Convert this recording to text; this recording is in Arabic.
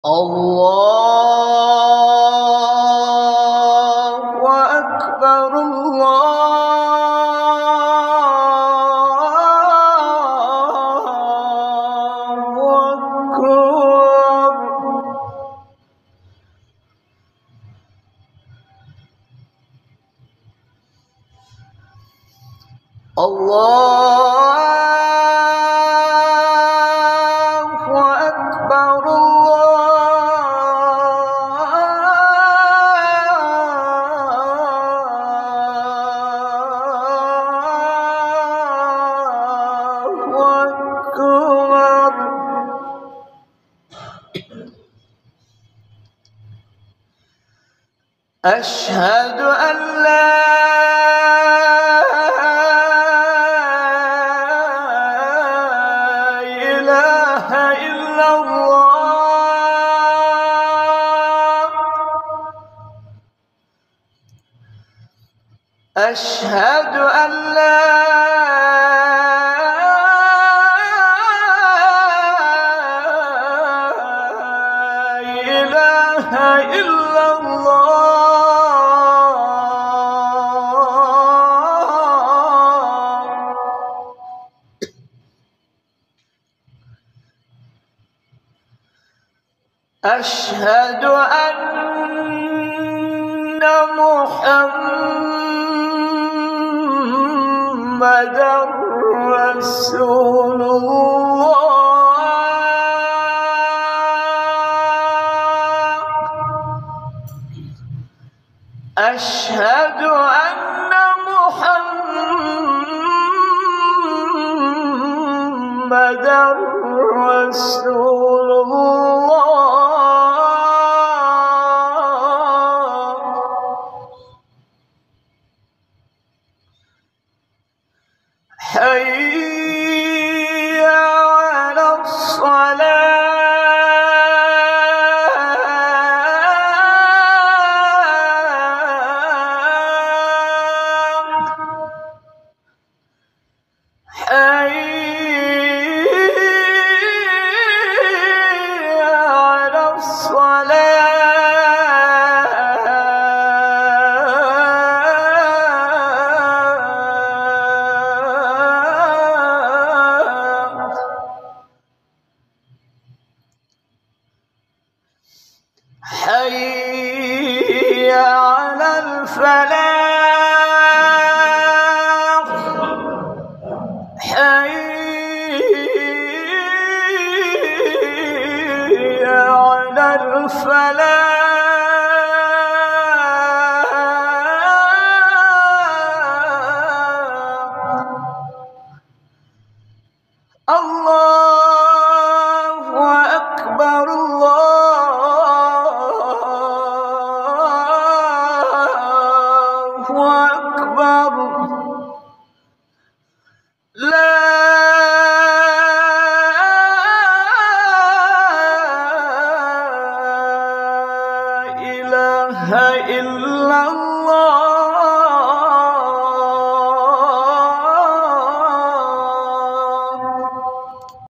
الله أكبر الله أكبر. الله أكبر أشهد أن لا إله إلا الله. أشهد أن لا إله إلا الله. أشهد أن محمدًا رسول الله. أشهد أن محمدًا رسول الله. حي على الصلاة. حي على الصلاة. حي على الفلاح. حي على الفلاح. الله أكبر الله أكبر. لا إله إلا الله.